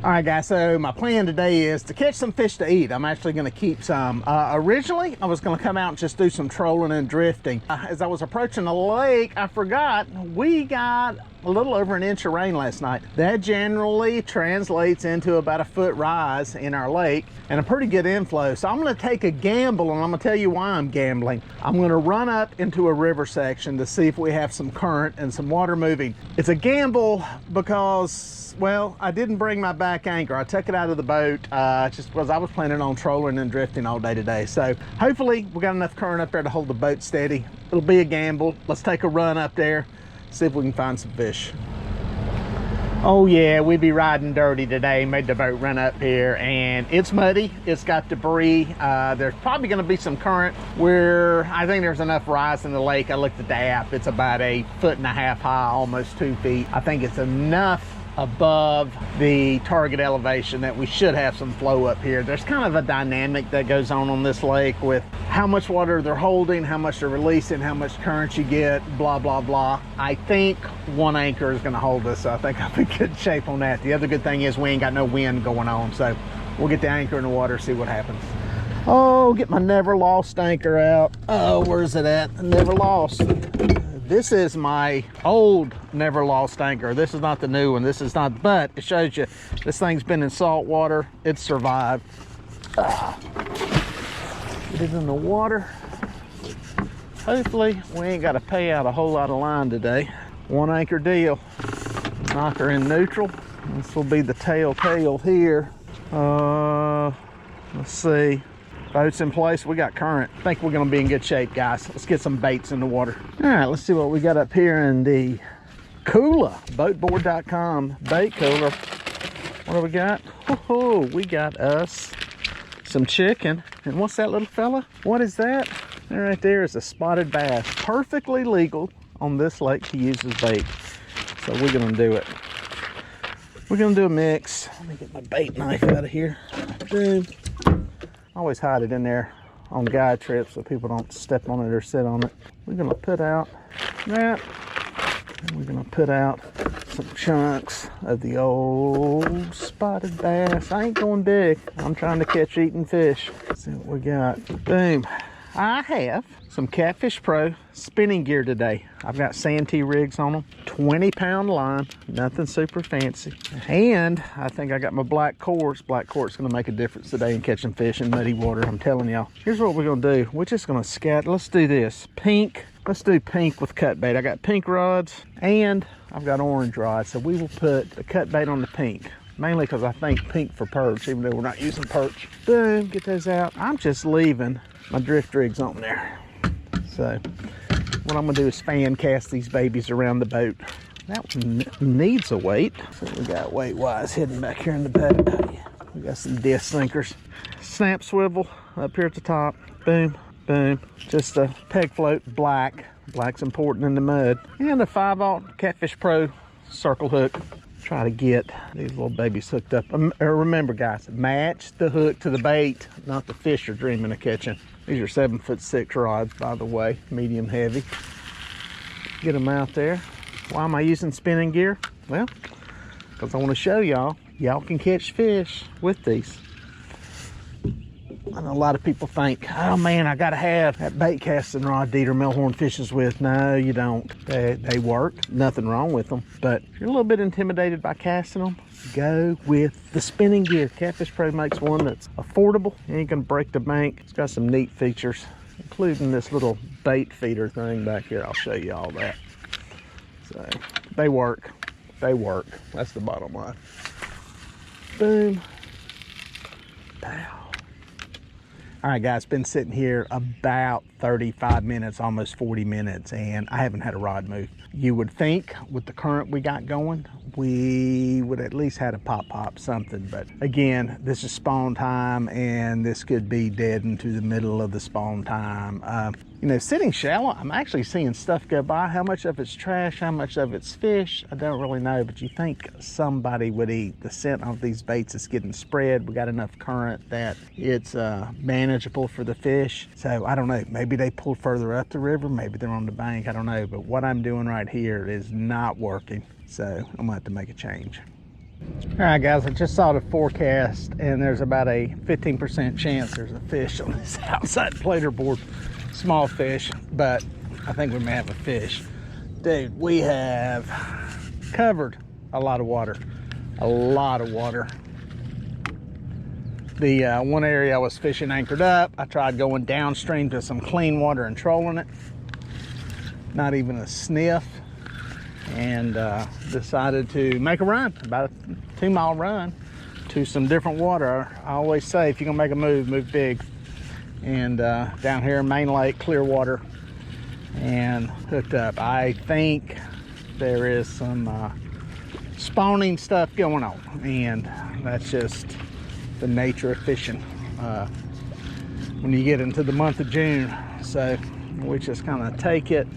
All right, guys, so my plan today is to catch some fish to eat. I'm actually going to keep some. Originally, I was going to come out and just do some trolling and drifting. As I was approaching the lake, I forgot we got a little over an inch of rain last night. That generally translates into about a foot rise in our lake and a pretty good inflow. So I'm going to take a gamble, and I'm going to tell you why I'm gambling. I'm going to run up into a river section to see if we have some current and some water moving. It's a gamble because, well, I didn't bring my back anchor. I took it out of the boat just because I was planning on trolling and drifting all day today. So hopefully we got enough current up there to hold the boat steady. It'll be a gamble. Let's take a run up there, see if we can find some fish. Oh yeah, we be riding dirty today. Made the boat run up here and it's muddy. It's got debris. There's probably gonna be some current where I think there's enough rise in the lake. I looked at the app. It's about 1.5 feet high, almost 2 feet. I think it's enough above the target elevation that we should have some flow up here. There's kind of a dynamic that goes on this lake with how much water they're holding, how much they're releasing, how much current you get, blah, blah, blah. I think one anchor is gonna hold us, so I think I'm in good shape on that. The other good thing is we ain't got no wind going on, so we'll get the anchor in the water, see what happens. Oh, get my never lost anchor out. Oh, where's it at? Never lost. This is my old never lost anchor. This is not the new one. This is not, but it shows you this thing's been in salt water. It's survived. Get it in the water. Hopefully we ain't got to pay out a whole lot of line today. One anchor deal. Knock her in neutral. This will be the telltale here. Let's see. Boat's in place, we got current. I think we're gonna be in good shape, guys. Let's get some baits in the water. All right, let's see what we got up here in the cooler, boatboard.com bait cooler. What do we got? Oh, we got us some chicken. And what's that little fella? What is that? That right there is a spotted bass. Perfectly legal on this lake to use as bait. So we're gonna do it. We're gonna do a mix. Let me get my bait knife out of here. Boom. Always hide it in there on guide trips so people don't step on it or sit on it. We're gonna put out that, and we're gonna put out some chunks of the old spotted bass. I ain't going big. I'm trying to catch eating fish. Let's see what we got. Boom. I have some Catfish Pro spinning gear today. I've got Santee rigs on them, 20-pound line, nothing super fancy. And I think I got my black quartz. Black quartz is gonna make a difference today in catching fish in muddy water, I'm telling y'all. Here's what we're gonna do. We're just gonna scatter. Let's do this. Pink. Let's do pink with cut bait. I got pink rods and I've got orange rods. So we will put the cut bait on the pink. Mainly because I think pink for perch, even though we're not using perch. Boom, get those out. I'm just leaving my drift rigs on there. So what I'm gonna do is fan cast these babies around the boat. That one needs a weight. So we got weight wise hidden back here in the boat. We got some disc sinkers. Snap swivel up here at the top. Boom, boom. Just a peg float, black. Black's important in the mud. And a 5/0 Catfish Pro circle hook. Try to get these little babies hooked up. Remember, guys, match the hook to the bait, not the fish you're dreaming of catching. These are 7'6" rods, by the way, medium heavy. Get them out there. Why am I using spinning gear? Well, because I want to show y'all can catch fish with these. I know a lot of people think, oh man, I gotta have that bait casting rod Dieter Melhorn fishes with. No, you don't. They work, nothing wrong with them. But if you're a little bit intimidated by casting them, go with the spinning gear. Catfish Pro makes one that's affordable. You ain't gonna break the bank. It's got some neat features, including this little bait feeder thing back here. I'll show you all that. So they work. They work. That's the bottom line. Boom. Pow. All right, guys, been sitting here about 35 minutes, almost 40 minutes, and I haven't had a rod move. You would think with the current we got going, we would at least had a pop something, but again, this is spawn time and this could be dead into the middle of the spawn time. You know, sitting shallow, I'm actually seeing stuff go by. How much of it's trash, how much of it's fish, I don't really know, but you think somebody would eat. The scent of these baits is getting spread. We got enough current that it's manageable for the fish. So I don't know, maybe they pulled further up the river, maybe they're on the bank, I don't know, but what I'm doing right here is not working. So I'm gonna have to make a change. All right, guys, I just saw the forecast, and there's about a 15% chance there's a fish on this outside planer board. Small fish, but I think we may have a fish. Dude, we have covered a lot of water. A lot of water. The one area I was fishing anchored up, I tried going downstream to some clean water and trolling it. Not even a sniff. And decided to make a run, about a 2-mile run to some different water. I always say, if you're gonna make a move, move big. And down here, Main Lake, clear water, and hooked up. I think there is some spawning stuff going on, and that's just the nature of fishing when you get into the month of June. So we just kind of take it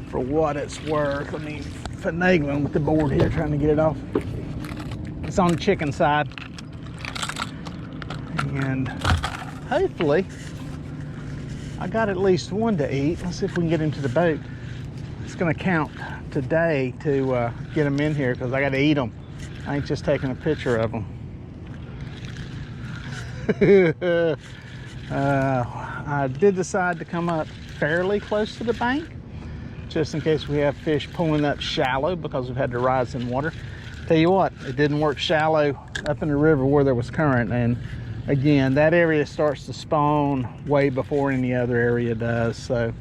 for what it's worth. I mean, finagling with the board here, trying to get it off. It's on the chicken side, and hopefully I got at least one to eat. Let's see if we can get him to the boat. It's gonna count today to get him in here, because I got to eat them. I ain't just taking a picture of them. I did decide to come up fairly close to the bank, just in case we have fish pulling up shallow, because we've had to rise in water. Tell you what, it didn't work shallow up in the river where there was current, and again, that area starts to spawn way before any other area does. So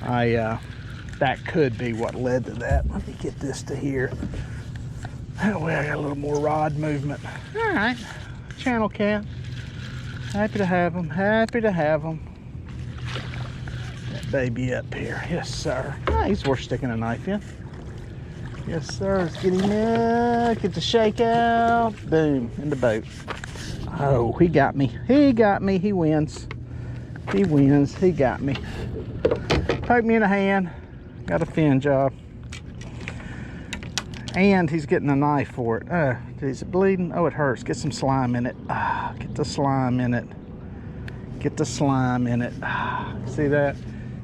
that could be what led to that. Let me get this to here. That way I got a little more rod movement. All right, channel cat. Happy to have him, happy to have him. That baby up here, yes sir. Ah, he's worth sticking a knife in. Yes sir, let's get him in, get the shake out, boom, in the boat. Oh, he got me, he got me, he wins. He wins, he got me. Poke me in the hand, got a fin job. And he's getting a knife for it. Is it bleeding? Oh, it hurts. Get some slime in it. Get the slime in it. Get the slime in it. See that?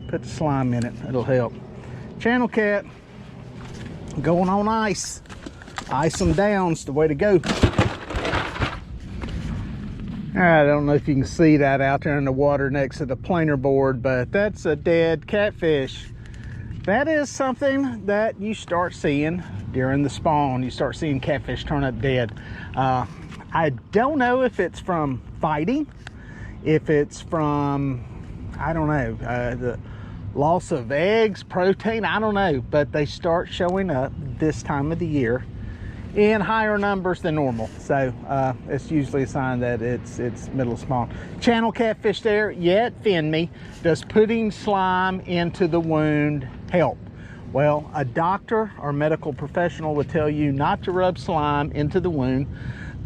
Put the slime in it. It'll help. Channel cat. Going on ice. Ice them down's the way to go. I don't know if you can see that out there in the water next to the planer board, but that's a dead catfish. That is something that you start seeing during the spawn. You start seeing catfish turn up dead. I don't know if it's from fighting, if it's from, I don't know, the loss of eggs, protein, I don't know, but they start showing up this time of the year in higher numbers than normal. So it's usually a sign that it's middle of spawn. Channel catfish there, yeah, it finned me. Does putting slime into the wound help? Well, a doctor or medical professional would tell you not to rub slime into the wound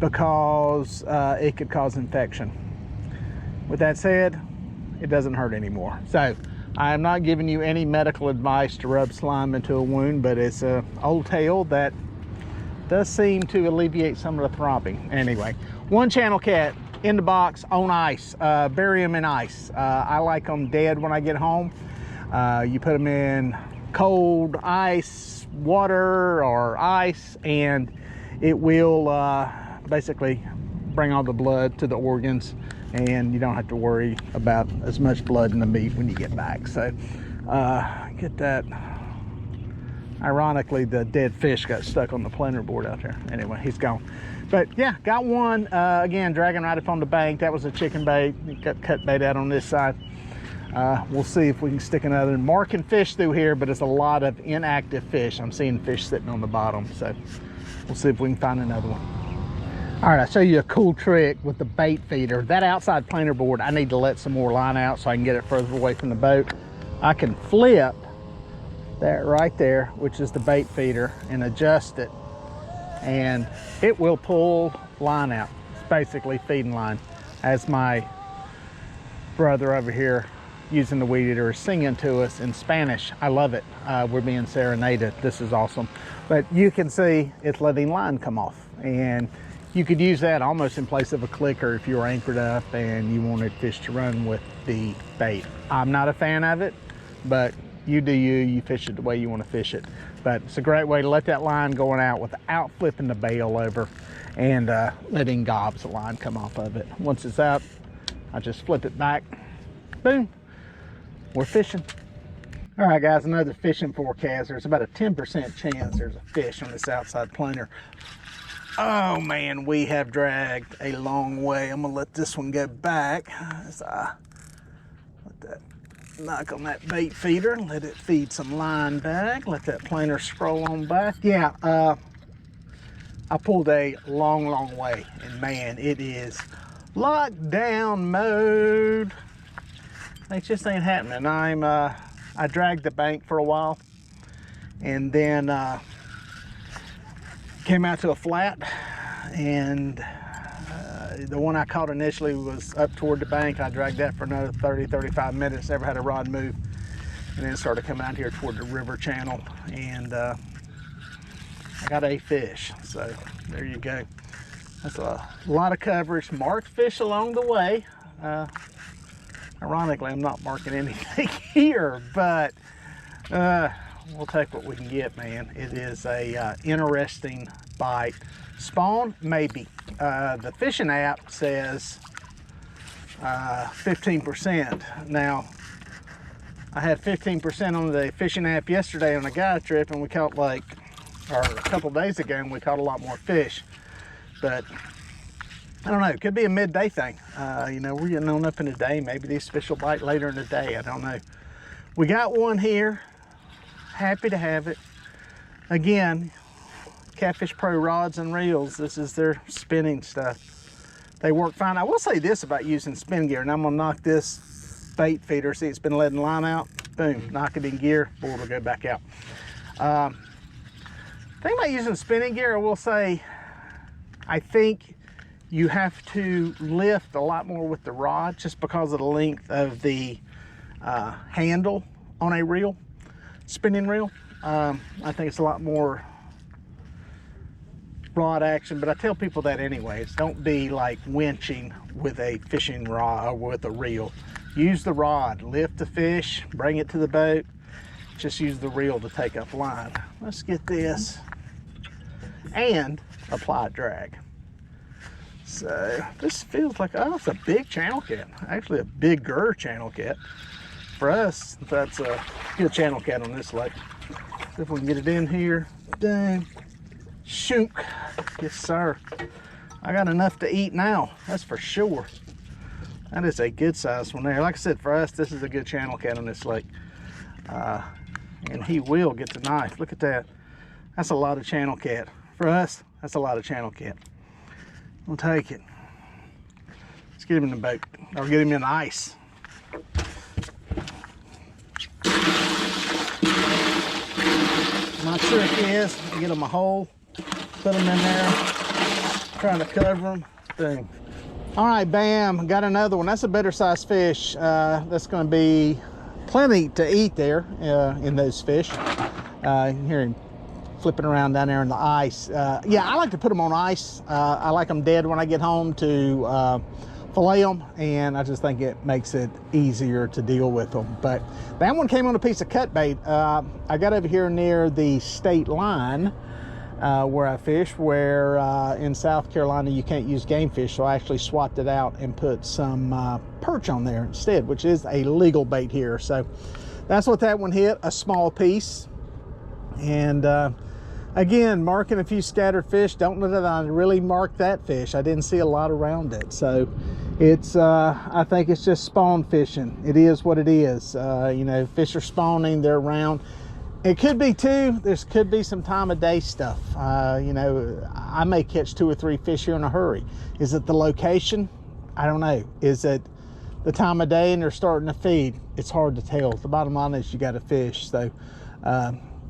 because it could cause infection. With that said, it doesn't hurt anymore. So I am not giving you any medical advice to rub slime into a wound, but it's an old tale that does seem to alleviate some of the throbbing. Anyway, one channel cat in the box on ice. Bury them in ice. I like them dead when I get home. You put them in cold ice water or ice, and it will basically bring all the blood to the organs, and you don't have to worry about as much blood in the meat when you get back. So get that. Ironically, the dead fish got stuck on the planer board out there. Anyway, he's gone. But yeah, got one. Again, dragging right up on the bank. That was a chicken bait. Got cut bait out on this side. We'll see if we can stick another. Marking fish through here, but it's a lot of inactive fish. I'm seeing fish sitting on the bottom, so we'll see if we can find another one. All right, I'll show you a cool trick with the bait feeder. That outside planer board, I need to let some more line out so I can get it further away from the boat. I can flip that right there, which is the bait feeder, and adjust it, and it will pull line out. It's basically feeding line. As my brother over here using the weed eater is singing to us in Spanish. I love it. We're being serenaded. This is awesome. But you can see it's letting line come off, and you could use that almost in place of a clicker if you were anchored up and you wanted fish to run with the bait. I'm not a fan of it, but you do you fish it the way you want to fish it. But it's a great way to let that line going out without flipping the bail over and letting gobs of line come off of it. Once it's out, I just flip it back. Boom, we're fishing. All right, guys, another fishing forecast. There's about a 10% chance there's a fish on this outside planer. Oh man, we have dragged a long way. I'm gonna let this one go back as I let that knock on that bait feeder, let it feed some line back, let that planer scroll on back. Yeah, I pulled a long way, and man, it is lockdown mode. It just ain't happening. I dragged the bank for a while, and then came out to a flat, and the one I caught initially was up toward the bank. I dragged that for another 30-35 minutes, never had a rod move, and then started coming out here toward the river channel, and I got a fish. So there you go. That's a lot of coverage. Marked fish along the way. Ironically, I'm not marking anything here, but we'll take what we can get, man. It is a interesting bite. Spawn, maybe. The fishing app says 15%. Now, I had 15% on the fishing app yesterday on a guide trip, and we caught or a couple days ago, and we caught a lot more fish. But I don't know, it could be a midday thing. You know, we're getting on up in the day. Maybe these fish will bite later in the day. I don't know. We got one here. Happy to have it. Again, Catfish Pro rods and reels. This is their spinning stuff. They work fine. I will say this about using spin gear, and I'm gonna knock this bait feeder. See, it's been letting line out. Boom, knock it in gear. Board will go back out. Thing about using spinning gear, I will say, I think you have to lift a lot more with the rod just because of the length of the handle on a reel, spinning reel. I think it's a lot more rod action, but I tell people that anyways. Don't be like winching with a fishing rod or with a reel. Use the rod, lift the fish, bring it to the boat. Just use the reel to take up line. Let's get this and apply drag. So this feels like, oh, it's a big channel cat. Actually a bigger channel cat. For us, that's a good channel cat on this lake. See if we can get it in here. Dang. Shoot. Yes, sir. I got enough to eat now. That's for sure. That is a good size one there. Like I said, for us, this is a good channel cat on this lake. And he will get the knife. Look at that. That's a lot of channel cat. For us, that's a lot of channel cat. We'll take it. Let's get him in the boat, or get him in the ice. Not sure if he is. Get him a hole, put him in there, trying to cover him. Boom. All right, bam, got another one. That's a better sized fish. That's going to be plenty to eat there in those fish. Hear him flipping around down there in the ice. Yeah, I like to put them on ice. I like them dead when I get home to fillet them, and I just think it makes it easier to deal with them. But that one came on a piece of cut bait. I got over here near the state line where I fish, where in South Carolina you can't use game fish, so I actually swapped it out and put some perch on there instead, which is a legal bait here. So that's what that one hit, a small piece. And again, marking a few scattered fish. Don't know that I really marked that fish. I didn't see a lot around it. So it's, I think it's just spawn fishing. It is what it is. You know, fish are spawning, they're around. It could be too, there could be some time of day stuff. You know, I may catch 2 or 3 fish here in a hurry. Is it the location? I don't know. Is it the time of day and they're starting to feed? It's hard to tell. The bottom line is you got to fish. So,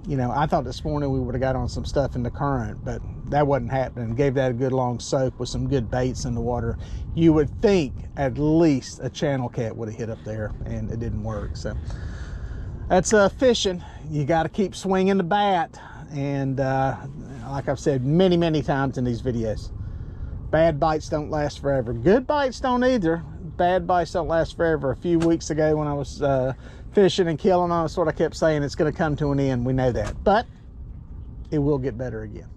you know, I thought this morning we would have got on some stuff in the current, but that wasn't happening. Gave that a good long soak with some good baits in the water. You would think at least a channel cat would have hit up there, and it didn't work. So that's fishing. You got to keep swinging the bat. And like I've said many times in these videos, bad bites don't last forever. Good bites don't either. Bad bites don't last forever. A few weeks ago when I was fishing and killing on, that's what I kept saying. It's going to come to an end. We know that. But it will get better again.